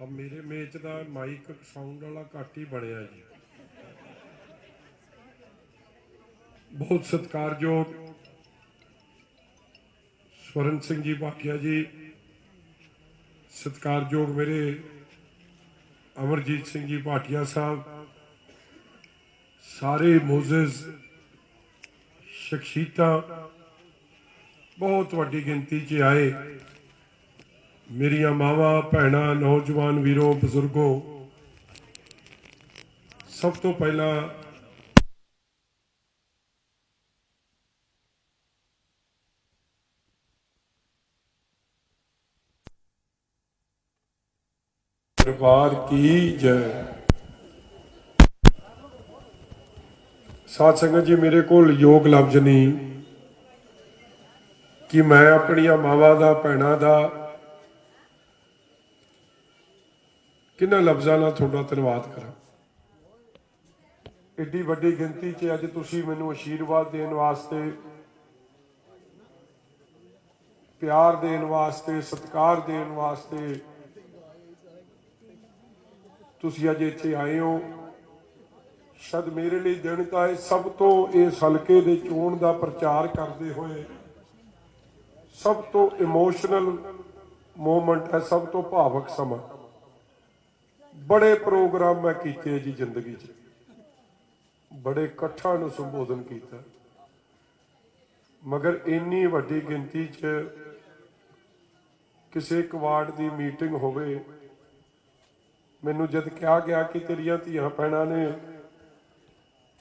मेरे मेच का mic sound वाला घट ही बनया जी। बहुत सत्कारयोग स्वर्ण सिंह जी भाटिया जी, सत्कारयोग मेरे अमरजीत सिंह जी भाटिया साहब, सारे मोजिज शख्सियतां बहुत वड्डी गिनती च आए। मेरिया मावां भैणां नौजवान वीरों बजुर्गों, सब तो पहला दरबार की जय। साध संगत जी, मेरे को योग लफ्ज नहीं कि मैं अपनिया मावां दा भैणां दा किन्हां लफ्जां नाल तुहाडा धन्नवाद करा। एड्डी वड्डी गिनती च अज तुसीं मैनूं आशीर्वाद देण वास्ते, प्यार देण वास्ते, सत्कार देण वास्ते तुसीं अज इत्थे आए हो। शायद मेरे लिए दिन का है सब तो इस हल्के दे चोण का प्रचार करते हुए सब तो इमोशनल मोमेंट है, सब तो भावक समा। बड़े प्रोग्राम मैं किए जी जिंदगी च, बड़े इकट्ठा नूं संबोधन किया, मगर इन्नी वड्डी गिनती च किसी एक वार्ड की मीटिंग होवे, मैनूं जद कहा गया कि तेरियां धीआं भैणां ने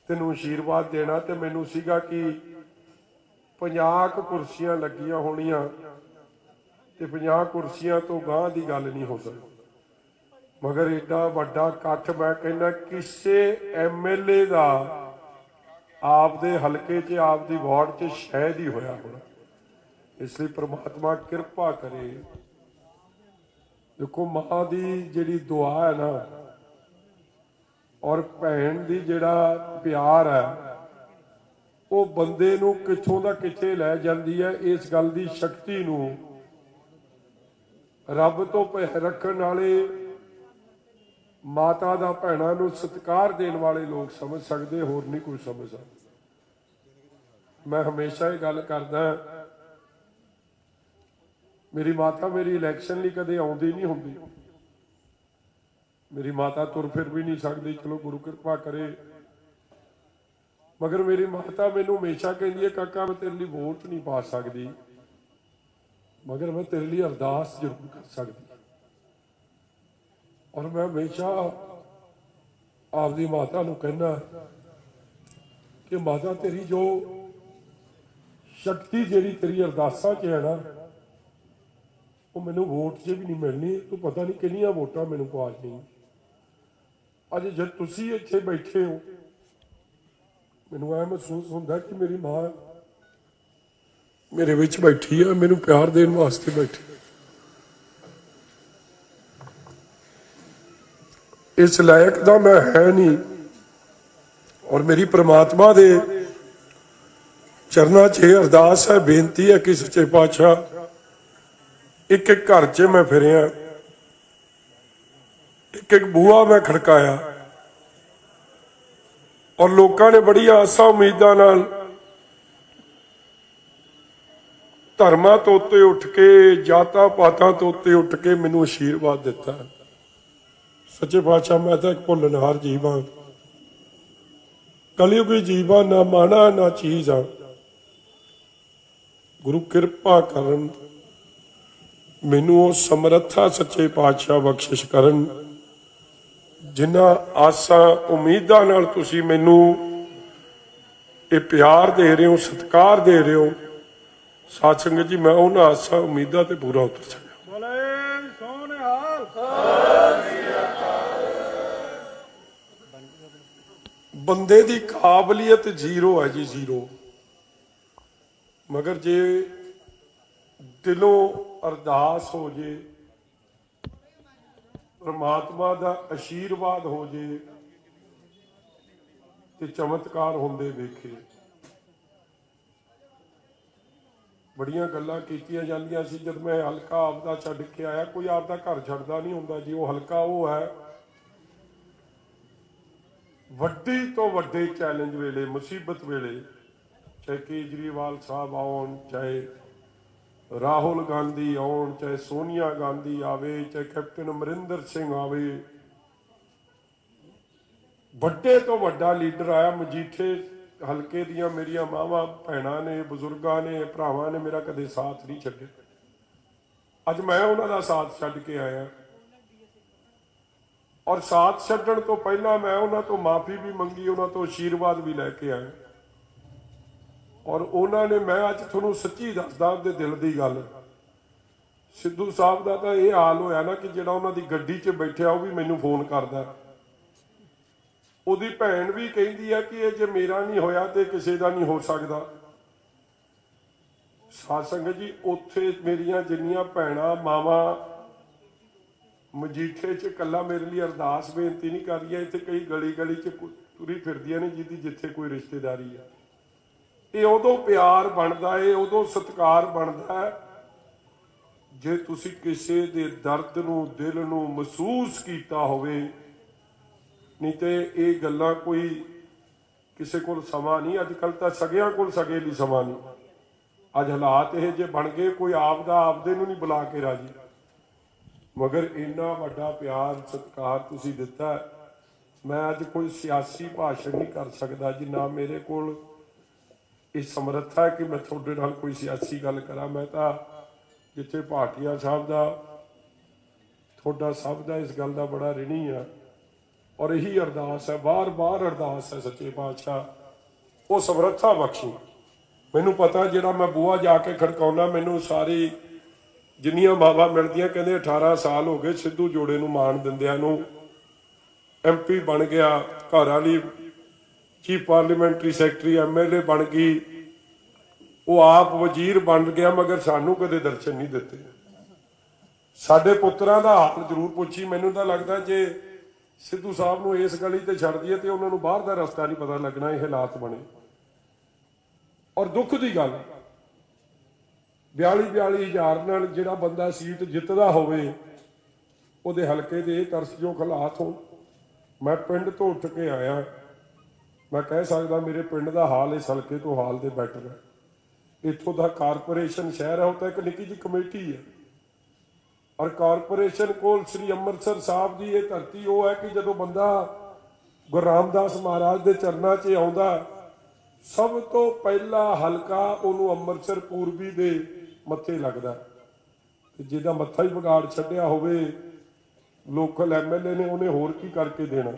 तैनूं आशीर्वाद देना, तो मैनूं सीगा कि 50 कुर्सियां लगियां होणियां ते 50 कुर्सियां तो गांह की गल नहीं हो सकती। मगर एडा वड्डा इकट्ठ मैं कहना किसी MLA का आपदे हलके च आपदी वार्ड च शायद ही होया होना। इसलिए परमात्मा कृपा करे। देखो मां दी जिहड़ी दुआ है ना और भैन दी जिहड़ा प्यार है वो बंदे नूं कित्थों दा कित्थे लै जांदी है। इस गल दी शक्ति नूं रब तो भय रखण वाले, माता दा भैणां नूं सत्कार देण वाले लोग समझ सकते, होर नहीं कोई समझ सकता। मैं हमेशा ये गल करदा, मेरी माता मेरी इलैक्शन लई कदे आउंदी नहीं हुंदी। मेरी माता तुर फिर भी नहीं सकती, चलो गुरु कृपा करे, मगर मेरी माता मैनूं हमेशा कहती है काका मैं तेरे लिए वोट नहीं पा सकती, मगर मैं तेरे लिए अरदास जरूर कर सकती। और मैं हमेशा आपकी माता नूं कहना कि माता तेरी जो शक्ति जिहड़ी तेरी अरदासां च है ना वो मैनूं वोट च भी नहीं मिलनी। तू पता नहीं किन्नियां वोटां मैनूं पा जाएगी। अज जब तुसीं इत्थे बैठे हो मैनूं ऐ महसूस होंदा कि मेरी मां मेरे विच बैठी है, मैनूं प्यार देण वास्ते बैठी। इस लायक दा मैं है नहीं। और मेरी परमात्मा दे चरनां च अरदास है, बेनती है कि सच्चे पातशाह एक एक घर च मैं फिरिया, एक एक बूहा मैं खड़काया और लोगों ने बड़ी आसा उम्मीदा नाल धर्मां तो उत्ते उठ के, जातां पातां तो उत्ते उठ के मैनूं आशीर्वाद दिता। सच्चे पातशाह मैं तो एक भुलनहार जीव हाँ, कलयुगी जीव हाँ, ना माना ना चीज हाँ। गुरु कृपा करन मैनूं वो समर्था सच्चे पातशाह बख्शिश करन जिन्हां आसा उम्मीदां नाल तुसीं मैनूं ये प्यार दे रहे हो, सत्कार दे रहे हो। साध संगत जी मैं उन्हां आसा उम्मीदां ते पूरा उतर सकां। बंदे की काबलियत जीरो है जी, जीरो। मगर जे दिलों अरदास हो जे, परमात्मा का आशीर्वाद हो जे ते चमत्कार होंदे वेखे। ਬੜੀਆਂ ਗੱਲਾਂ ਕੀਤੀਆਂ ਜਾਂਦੀਆਂ ਸੀ। ਜਦ ਮੈਂ ਹਲਕਾ ਆਪਦਾ ਛੱਡ ਕੇ ਆਇਆ, ਕੋਈ ਆਪਦਾ ਘਰ ਛੱਡਦਾ ਨਹੀਂ ਹੁੰਦਾ ਜੀ। ਉਹ ਹਲਕਾ ਉਹ ਹੈ ਵੱਡੀ ਤੋਂ ਵੱਡੇ ਚੈਲੰਜ ਵੇਲੇ, ਮੁਸੀਬਤ ਵੇਲੇ, ਚਾਹੇ ਕੇਜਰੀਵਾਲ ਸਾਹਿਬ ਆਉਣ, ਚਾਹੇ ਰਾਹੁਲ ਗਾਂਧੀ ਆਉਣ, ਚਾਹੇ ਸੋਨੀਆ ਗਾਂਧੀ ਆਵੇ, ਚਾਹੇ ਕੈਪਟਨ ਅਮਰਿੰਦਰ ਸਿੰਘ ਆਵੇ, ਵੱਡੇ ਤੋਂ ਵੱਡਾ ਲੀਡਰ ਆਇਆ। ਮਜੀਠੇ ਹਲਕੇ ਦੀਆਂ ਮੇਰੀਆਂ ਮਾਵਾਂ ਭੈਣਾਂ ਨੇ, ਬਜ਼ੁਰਗਾਂ ਨੇ, ਭਰਾਵਾਂ ਨੇ ਮੇਰਾ ਕਦੇ ਸਾਥ ਨਹੀਂ ਛੱਡਿਆ। ਅੱਜ ਮੈਂ ਉਹਨਾਂ ਦਾ ਸਾਥ ਛੱਡ ਕੇ ਆਇਆ, ਔਰ ਸਾਥ ਛੱਡਣ ਤੋਂ ਪਹਿਲਾਂ ਮੈਂ ਉਹਨਾਂ ਤੋਂ ਮਾਫੀ ਵੀ ਮੰਗੀ, ਉਹਨਾਂ ਤੋਂ ਆਸ਼ੀਰਵਾਦ ਵੀ ਲੈ ਕੇ ਆਇਆ। ਔਰ ਉਹਨਾਂ ਨੇ, ਮੈਂ ਅੱਜ ਤੁਹਾਨੂੰ ਸੱਚੀ ਦੱਸਦਾ ਆਪਦੇ ਦਿਲ ਦੀ ਗੱਲ, ਸਿੱਧੂ ਸਾਹਿਬ ਦਾ ਤਾਂ ਇਹ ਹਾਲ ਹੋਇਆ ਨਾ ਕਿ ਜਿਹੜਾ ਉਹਨਾਂ ਦੀ ਗੱਡੀ 'ਚ ਬੈਠਿਆ ਉਹ ਵੀ ਮੈਨੂੰ ਫੋਨ ਕਰਦਾ। ਉਹਦੀ ਭੈਣ ਵੀ ਕਹਿੰਦੀ ਆ ਕਿ ਇਹ ਜੇ ਮੇਰਾ ਨਹੀਂ ਹੋਇਆ ਤੇ ਕਿਸੇ ਦਾ ਨਹੀਂ ਹੋ ਸਕਦਾ। ਸਾਧ ਸੰਗਤ ਜੀ, ਉੱਥੇ ਮੇਰੀਆਂ ਜਿੰਨੀਆਂ ਭੈਣਾਂ ਮਾਵਾਂ ਮਜੀਠੇ 'ਚ ਇਕੱਲਾ ਮੇਰੇ ਲਈ ਅਰਦਾਸ ਬੇਨਤੀ ਨਹੀਂ ਕਰ ਰਹੀਆਂ, ਇੱਥੇ ਕਈ ਗਲੀ ਗਲੀ 'ਚ ਤੁਰੀ ਫਿਰਦੀਆਂ ਨੇ ਜਿਹਦੀ ਜਿੱਥੇ ਕੋਈ ਰਿਸ਼ਤੇਦਾਰੀ ਆ। ਇਹ ਉਦੋਂ ਪਿਆਰ ਬਣਦਾ ਏ, ਉਦੋਂ ਸਤਿਕਾਰ ਬਣਦਾ ਹੈ ਜੇ ਤੁਸੀਂ ਕਿਸੇ ਦੇ ਦਰਦ ਨੂੰ, ਦਿਲ ਨੂੰ ਮਹਿਸੂਸ ਕੀਤਾ ਹੋਵੇ। ਨਹੀਂ ਤੇ ਇਹ ਗੱਲਾਂ ਕੋਈ ਕਿਸੇ ਕੋਲ ਸਮਾਂ ਨਹੀਂ। ਅੱਜ ਕੱਲ੍ਹ ਤਾਂ ਸਗਿਆਂ ਕੋਲ ਸਗੇ ਲਈ ਸਮਾਂ ਨਹੀਂ। ਅੱਜ ਹਾਲਾਤ ਇਹ ਜੇ ਬਣ ਗਏ, ਕੋਈ ਆਪਦਾ ਆਪਦੇ ਨੂੰ ਨਹੀਂ ਬੁਲਾ ਕੇ ਰਾਜੀ। ਮਗਰ ਇੰਨਾ ਵੱਡਾ ਪਿਆਰ ਸਤਿਕਾਰ ਤੁਸੀਂ ਦਿੱਤਾ। ਮੈਂ ਅੱਜ ਕੋਈ ਸਿਆਸੀ ਭਾਸ਼ਣ ਨਹੀਂ ਕਰ ਸਕਦਾ ਜਿੰਨਾ ਮੇਰੇ ਕੋਲ ਇਹ ਸਮਰੱਥਾ ਹੈ ਕਿ ਮੈਂ ਤੁਹਾਡੇ ਨਾਲ ਕੋਈ ਸਿਆਸੀ ਗੱਲ ਕਰਾਂ। ਮੈਂ ਤਾਂ ਜਿੱਥੇ ਭਾਟੀਆ ਸਾਹਿਬ ਦਾ, ਤੁਹਾਡਾ ਸਭ ਦਾ ਇਸ ਗੱਲ ਦਾ ਬੜਾ ਰਿਣੀ ਆ, ਔਰ ਇਹੀ ਅਰਦਾਸ ਹੈ, ਬਾਰ-ਬਾਰ ਅਰਦਾਸ ਹੈ ਸੱਚੇ ਪਾਤਸ਼ਾਹ ਉਹ ਸਮਰੱਥਾ ਬਖਸ਼ੀ। ਮੈਨੂੰ ਪਤਾ ਜਿਹੜਾ ਮੈਂ ਬੂਹਾ ਜਾ ਕੇ ਖੜਕਾਉਣਾ, ਮੈਨੂੰ ਸਾਰੀ ਜਿੰਨੀਆਂ ਮਾਵਾਂ ਮਿਲਦੀਆਂ ਕਹਿੰਦੇ 18 ਸਾਲ ਹੋ ਗਏ ਸਿੱਧੂ ਜੋੜੇ ਨੂੰ ਮਾਣ ਦਿੰਦਿਆਂ ਨੂੰ। MP ਬਣ ਗਿਆ, ਘਰ ਵਾਲੀ ਚੀਫ ਪਾਰਲੀਮੈਂਟਰੀ ਸੈਕਟਰੀ, MLA ਬਣ ਗਈ, ਉਹ ਆਪ ਵਜ਼ੀਰ ਬਣ ਗਿਆ, ਮਗਰ ਸਾਨੂੰ ਕਦੇ ਦਰਸ਼ਨ ਨਹੀਂ ਦਿੱਤੇ। ਸਾਡੇ ਪੁੱਤਰਾਂ ਦਾ ਹਾਲ ਜ਼ਰੂਰ ਪੁੱਛੀ। ਮੈਨੂੰ ਤਾਂ ਲੱਗਦਾ ਜੇ ਸਿੱਧੂ ਸਾਹਿਬ ਨੂੰ ਇਸ ਗਲੀ ਤੇ ਛੱਡ ਦਈਏ ਤੇ ਉਹਨਾਂ ਨੂੰ ਬਾਹਰ ਦਾ ਰਸਤਾ ਨਹੀਂ ਪਤਾ ਲੱਗਣਾ। ਇਹ ਹਾਲਾਤ ਬਣੇ। ਔਰ ਦੁੱਖ ਦੀ ਗੱਲ, 42 ਹਜ਼ਾਰ ਨਾਲ ਜਿਹੜਾ ਬੰਦਾ ਸੀਟ ਜਿੱਤਦਾ ਹੋਵੇ, ਉਹਦੇ ਹਲਕੇ ਦੇ ਇਹ ਤਰਸਯੋਗ ਹਾਲਾਤ ਹੋਣ। ਮੈਂ ਪਿੰਡ ਤੋਂ ਉੱਠ ਕੇ ਆਇਆ, ਮੈਂ ਕਹਿ ਸਕਦਾ ਮੇਰੇ ਪਿੰਡ ਦਾ ਹਾਲ ਇਸ ਹਲਕੇ ਤੋਂ ਹਾਲ ਦੇ ਬੈਟਰ ਹੈ। ਇੱਥੋਂ ਦਾ ਕਾਰਪੋਰੇਸ਼ਨ ਸ਼ਹਿਰ ਹੈ, ਉਹ ਤਾਂ ਇੱਕ ਨਿੱਕੀ ਜਿਹੀ ਕਮੇਟੀ ਹੈ। ਔਰ ਕਾਰਪੋਰੇਸ਼ਨ ਕੋਲ ਸ੍ਰੀ ਅੰਮ੍ਰਿਤਸਰ ਸਾਹਿਬ ਦੀ ਇਹ ਧਰਤੀ ਉਹ ਹੈ ਕਿ ਜਦੋਂ ਬੰਦਾ ਗੁਰੂ ਰਾਮਦਾਸ ਮਹਾਰਾਜ ਦੇ ਚਰਨਾਂ 'ਚ ਆਉਂਦਾ, ਸਭ ਤੋਂ ਪਹਿਲਾ ਹਲਕਾ ਉਹਨੂੰ ਅੰਮ੍ਰਿਤਸਰ ਪੂਰਬੀ ਦੇ ਮੱਥੇ ਲੱਗਦਾ। ਤੇ ਜਿਹਦਾ ਮੱਥਾ ਹੀ ਵਿਗਾੜ ਛੱਡਿਆ ਹੋਵੇ ਲੋਕਲ MLA ਨੇ, ਉਹਨੇ ਹੋਰ ਕੀ ਕਰਕੇ ਦੇਣਾ।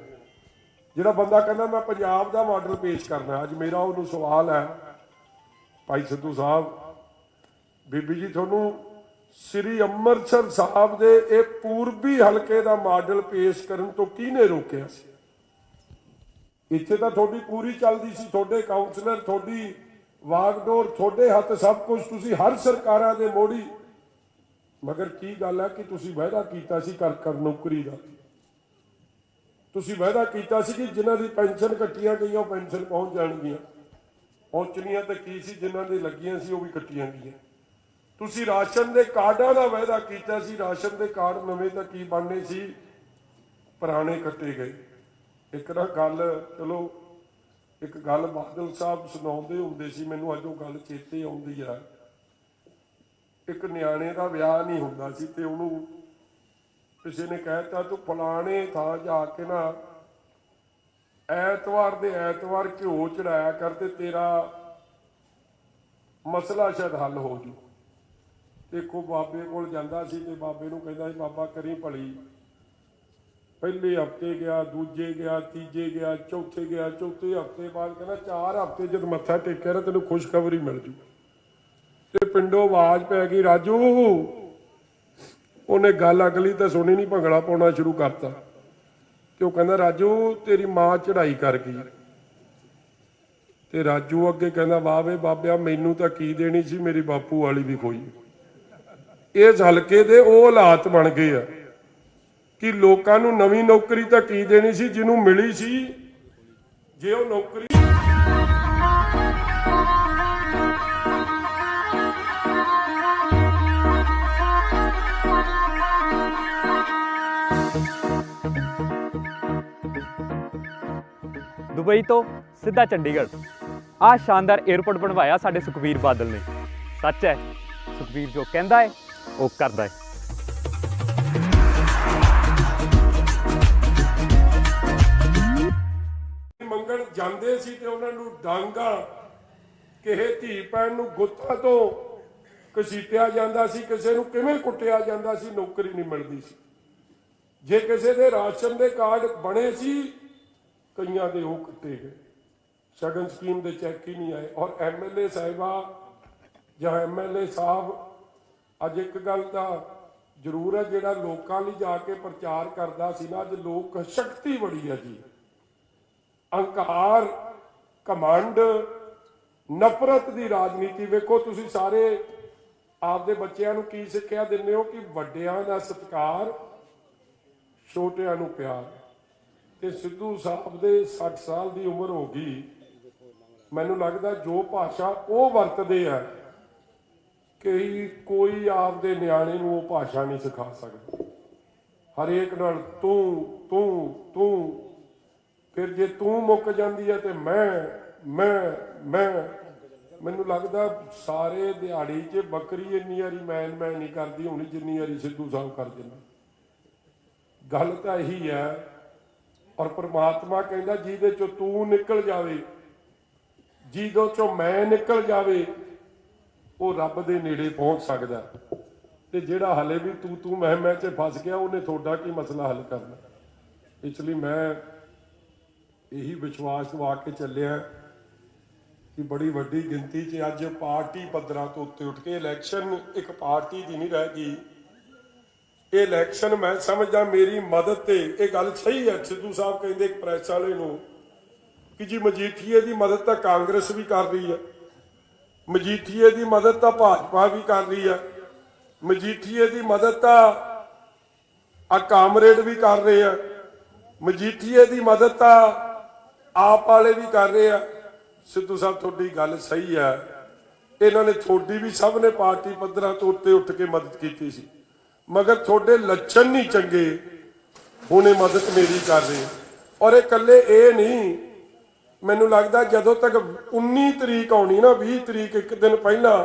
ਜਿਹੜਾ ਬੰਦਾ ਕਹਿੰਦਾ ਮੈਂ ਪੰਜਾਬ ਦਾ ਮਾਡਲ ਪੇਸ਼ ਕਰਨਾ, ਅੱਜ ਮੇਰਾ ਉਹਨੂੰ ਸਵਾਲ ਹੈ, ਭਾਈ ਸਿੱਧੂ ਸਾਹਿਬ, ਬੀਬੀ ਜੀ, ਤੁਹਾਨੂੰ ਸ੍ਰੀ ਅੰਮ੍ਰਿਤਸਰ ਸਾਹਿਬ ਦੇ ਇਹ ਪੂਰਬੀ ਹਲਕੇ ਦਾ ਮਾਡਲ ਪੇਸ਼ ਕਰਨ ਤੋਂ ਕਿਹਨੇ ਰੋਕਿਆ ਸੀ? ਇੱਥੇ ਤਾਂ ਤੁਹਾਡੀ ਪੂਰੀ ਚੱਲਦੀ ਸੀ, ਤੁਹਾਡੇ ਕਾਉਂਸਲਰ, ਤੁਹਾਡੀ ਵਾਗਡੋਰ, ਤੁਹਾਡੇ ਹੱਥ ਸਭ ਕੁਝ, ਤੁਸੀਂ ਹਰ ਸਰਕਾਰਾਂ ਦੇ ਮੋਢੀ। ਮਗਰ ਕੀ ਗੱਲ ਹੈ ਕਿ ਤੁਸੀਂ ਵਾਅਦਾ ਕੀਤਾ ਸੀ ਕਰ ਨੌਕਰੀ ਦਾ। ਤੁਸੀਂ ਵਾਅਦਾ ਕੀਤਾ ਸੀ ਕਿ ਜਿਨ੍ਹਾਂ ਦੀ ਪੈਨਸ਼ਨ ਕੱਟੀਆਂ ਗਈਆਂ ਉਹ ਪੈਨਸ਼ਨ ਪਹੁੰਚ ਜਾਣਗੀਆਂ। ਪਹੁੰਚਣੀਆਂ ਤਾਂ ਕੀ ਸੀ, ਜਿਨ੍ਹਾਂ ਦੇ ਲੱਗੀਆਂ ਸੀ ਉਹ ਵੀ ਕੱਟੀਆਂ ਗਈਆਂ। ਤੁਸੀਂ ਰਾਸ਼ਨ ਦੇ ਕਾਰਡਾਂ ਦਾ ਵਾਅਦਾ ਕੀਤਾ ਸੀ, ਰਾਸ਼ਨ ਦੇ ਕਾਰਡ ਨਵੇਂ ਤਾਂ ਕੀ ਬਣਨੇ ਸੀ, ਪੁਰਾਣੇ ਕੱਟੇ ਗਏ। ਇੱਕ ਨਾ ਗੱਲ, ਚਲੋ ਇੱਕ ਗੱਲ ਬਾਦਲ ਸਾਹਿਬ ਸੁਣਾਉਂਦੇ ਹੁੰਦੇ ਸੀ, ਮੈਨੂੰ ਅੱਜ ਉਹ ਗੱਲ ਚੇਤੇ ਆਉਂਦੀ ਆ। ਇੱਕ ਨਿਆਣੇ ਦਾ ਵਿਆਹ ਨਹੀਂ ਹੁੰਦਾ ਸੀ ਤੇ ਉਹਨੂੰ ਕਿਸੇ ਨੇ ਕਹਿਤਾ ਤੂੰ ਫਲਾਣੇ ਥਾਂ ਜਾ ਕੇ ਨਾ ਐਤਵਾਰ ਦੇ ਐਤਵਾਰ ਘਿਓ ਚੜਾਇਆ ਕਰ ਤੇ ਤੇਰਾ ਮਸਲਾ ਸ਼ਾਇਦ ਹੱਲ ਹੋ ਜੂ। ਦੇਖੋ ਬਾਬੇ ਕੋਲ ਜਾਂਦਾ ਸੀ ਤੇ ਬਾਬੇ ਨੂੰ ਕਹਿੰਦਾ ਸੀ ਬਾਬਾ ਕਰੀ ਭਲੀ। ਪਹਿਲੇ ਹਫਤੇ ਗਿਆ, ਦੂਜੇ ਗਿਆ, ਤੀਜੇ ਗਿਆ, ਚੌਥੇ ਗਿਆ, ਚੌਥੇ ਹਫਤੇ ਬਾਅਦ ਕਹਿੰਦਾ 4 ਹਫ਼ਤੇ ਜਦ ਮੱਥਾ ਟੇਕਿਆ ਨਾ ਤੈਨੂੰ ਖੁਸ਼ਖਬਰੀ ਮਿਲ ਜੂ। ਤੇ ਪਿੰਡੋਂ ਆਵਾਜ਼ ਪੈ ਗਈ ਰਾਜੂ। ਉਹਨੇ ਗੱਲ ਅਗਲੀ ਤਾਂ ਸੁਣੀ ਨਹੀਂ, ਭੰਗੜਾ ਪਾਉਣਾ ਸ਼ੁਰੂ ਕਰਤਾ। ਤੇ ਉਹ ਕਹਿੰਦਾ ਰਾਜੂ ਤੇਰੀ ਮਾਂ ਚੜਾਈ ਕਰ ਗਈ। ਤੇ ਰਾਜੂ ਅੱਗੇ ਕਹਿੰਦਾ ਵਾਹ ਵੇ ਬਾਬਿਆ, ਮੈਨੂੰ ਤਾਂ ਕੀ ਦੇਣੀ ਸੀ, ਮੇਰੀ ਬਾਪੂ ਵਾਲੀ ਵੀ ਖੋਈ। ਇਸ ਹਲਕੇ ਦੇ ਉਹ ਹਾਲਾਤ ਬਣ ਗਏ ਆ ਕਿ ਲੋਕਾਂ ਨੂੰ ਨਵੀਂ ਨੌਕਰੀ ਤਾਂ ਕੀ ਦੇਣੀ ਸੀ, ਜਿਹਨੂੰ ਮਿਲੀ ਸੀ ਜੇ ਉਹ ਨੌਕਰੀ ਦੁਬਈ ਤੋਂ ਸਿੱਧਾ ਚੰਡੀਗੜ੍ਹ। ਆਹ ਸ਼ਾਨਦਾਰ 에ਅਰਪੋਰਟ ਬਣਵਾਇਆ ਸਾਡੇ ਸੁਖਬੀਰ ਬਾਦਲ ਨੇ। ਸੱਚ ਹੈ, ਸੁਖਬੀਰ ਜੋ ਕਹਿੰਦਾ ਹੈ ਉਹ ਕਰਦਾ ਹੈ। ਮੰਗਣ ਜਾਂਦੇ ਸੀ ਤੇ ਉਹਨਾਂ ਨੂੰ ਡਾਂਗਾ ਕਿਸੇ ਧੀ ਭੈਣ ਨੂੰ ਗੁੱਤਾਂ ਤੋਂ ਘਸੀਟਿਆ ਜਾਂਦਾ ਸੀ, ਕਿਸੇ ਨੂੰ ਕਿਵੇਂ ਕੁੱਟਿਆ ਜਾਂਦਾ ਸੀ, ਨੌਕਰੀ ਨਹੀਂ ਮਿਲਦੀ ਸੀ। ਜੇ ਕਿਸੇ ਦੇ ਰਾਸ਼ਨ ਦੇ ਕਾਰਡ ਬਣੇ ਸੀ, ਕਈਆਂ ਦੇ ਉਹ ਕੱਟੇ ਗਏ, ਸ਼ਗਨ ਸਕੀਮ ਦੇ ਚੈੱਕ ਹੀ ਨਹੀਂ ਆਏ। ਔਰ ਐਮਐਲਏ ਸਾਹਿਬਾ ਜਾਂ ਐਮਐਲਏ ਸਾਹਿਬ, ਅੱਜ ਇੱਕ ਗੱਲ ਤਾਂ ਜ਼ਰੂਰ ਹੈ, ਜਿਹੜਾ ਲੋਕਾਂ ਲਈ ਜਾ ਕੇ ਪ੍ਰਚਾਰ ਕਰਦਾ ਸੀ ਨਾ, ਅੱਜ ਲੋਕ ਸ਼ਕਤੀ ਬੜੀ ਹੈ ਜੀ। ਅਹੰਕਾਰ, ਘਮੰਡ, ਨਫ਼ਰਤ ਦੀ ਰਾਜਨੀਤੀ ਵੇਖੋ। ਤੁਸੀਂ ਸਾਰੇ ਆਪਦੇ ਬੱਚਿਆਂ ਨੂੰ ਕੀ ਸਿੱਖਿਆ ਦਿੰਦੇ ਹੋ ਕਿ ਵੱਡਿਆਂ ਦਾ ਸਤਿਕਾਰ, ਛੋਟਿਆਂ ਨੂੰ ਪਿਆਰ। ਤੇ ਸਿੱਧੂ ਸਾਹਿਬ ਦੇ 60 ਸਾਲ ਦੀ ਉਮਰ ਹੋ ਗਈ, ਮੈਨੂੰ ਲੱਗਦਾ ਜੋ ਭਾਸ਼ਾ ਉਹ ਵਰਤਦੇ ਆ ਕਿ ਕੋਈ ਆਪਦੇ ਨਿਆਣੇ ਨੂੰ ਉਹ ਭਾਸ਼ਾ ਨਹੀਂ ਸਿਖਾ ਸਕਦਾ। ਹਰੇਕ ਨਾਲ ਤੂੰ ਤੂੰ ਤੂੰ, ਫਿਰ ਜੇ ਤੂੰ ਮੁੱਕ ਜਾਂਦੀ ਹੈ ਤੇ ਮੈਂ ਮੈਨੂੰ ਲੱਗਦਾ ਸਾਰੇ ਦਿਹਾੜੀ 'ਚ ਬੱਕਰੀ ਇੰਨੀ ਵਾਰੀ ਮੈਂ ਨਹੀਂ ਕਰਦੀ ਹੋਣੀ ਜਿੰਨੀ ਵਾਰੀ ਸਿੱਧੂ ਸਾਹਿਬ ਕਰ ਦਿੰਦਾ। ਗੱਲ ਤਾਂ ਇਹੀ ਹੈ। ਔਰ ਪ੍ਰਮਾਤਮਾ ਕਹਿੰਦਾ ਜਿਹਦੇ ਚੋਂ ਤੂੰ ਨਿਕਲ ਜਾਵੇ, ਜਿਹਦੇ ਚੋਂ ਮੈਂ ਨਿਕਲ ਜਾਵੇ, ਉਹ ਰੱਬ ਦੇ ਨੇੜੇ ਪਹੁੰਚ ਸਕਦਾ। ਤੇ ਜਿਹੜਾ ਹਲੇ ਵੀ ਤੂੰ ਮੈਂ 'ਚ ਫਸ ਗਿਆ, ਉਹਨੇ ਤੁਹਾਡਾ ਕੀ ਮਸਲਾ ਹੱਲ ਕਰਨਾ। ਇਸ ਲਈ ਮੈਂ ਇਹੀ ਵਿਸ਼ਵਾਸ ਦਵਾ ਕੇ ਚੱਲਿਆ ਕਿ ਬੜੀ ਵੱਡੀ ਗਿਣਤੀ 'ਚ ਅੱਜ ਪਾਰਟੀ ਪੱਧਰਾਂ ਤੋਂ ਉੱਤੇ ਉੱਠ ਕੇ ਇਲੈਕਸ਼ਨ ਇੱਕ ਪਾਰਟੀ ਦੀ ਨਹੀਂ ਰਹਿ ਗਈ। ਇਹ ਇਲੈਕਸ਼ਨ ਮੈਂ ਸਮਝਦਾ ਮੇਰੀ ਮਦਦ ਤੇ, ਇਹ ਗੱਲ ਸਹੀ ਹੈ। ਸਿੱਧੂ ਸਾਹਿਬ ਕਹਿੰਦੇ ਇੱਕ ਪ੍ਰੈਸ ਵਾਲੇ ਨੂੰ ਕਿ ਜੀ ਮਜੀਠੀਏ ਦੀ ਮਦਦ ਤਾਂ ਕਾਂਗਰਸ ਵੀ ਕਰ ਰਹੀ ਹੈ, ਮਜੀਠੀਏ ਦੀ ਮਦਦ ਤਾਂ ਭਾਜਪਾ ਵੀ ਕਰ ਰਹੀ ਹੈ, ਮਜੀਠੀਏ ਦੀ ਮਦਦ ਤਾਂ ਆ ਕਾਮਰੇਡ ਵੀ ਕਰ ਰਹੇ ਆ, ਮਜੀਠੀਏ ਦੀ ਮਦਦ ਤਾਂ ਆਪ ਵਾਲੇ ਵੀ ਕਰ ਰਹੇ ਆ। ਸਿੱਧੂ ਸਾਹਿਬ ਤੁਹਾਡੀ ਗੱਲ ਸਹੀ ਹੈ, ਇਹਨਾਂ ਨੇ ਤੁਹਾਡੀ ਵੀ ਸਭ ਨੇ ਪਾਰਟੀ ਪੱਧਰਾਂ ਤੋਂ ਉੱਤੇ ਉੱਠ ਕੇ ਮਦਦ ਕੀਤੀ ਸੀ, ਮਗਰ ਤੁਹਾਡੇ ਲੱਛਣ ਨਹੀਂ ਚੰਗੇ, ਹੁਣੇ ਮਦਦ ਮੇਰੀ ਕਰ ਰਹੇ। ਔਰ ਇਹ ਇਕੱਲੇ ਇਹ ਨਹੀਂ, ਮੈਨੂੰ ਲੱਗਦਾ ਜਦੋਂ ਤੱਕ 19 ਤਰੀਕ ਆਉਣੀ ਨਾ, 20 ਤਰੀਕ ਇੱਕ ਦਿਨ ਪਹਿਲਾਂ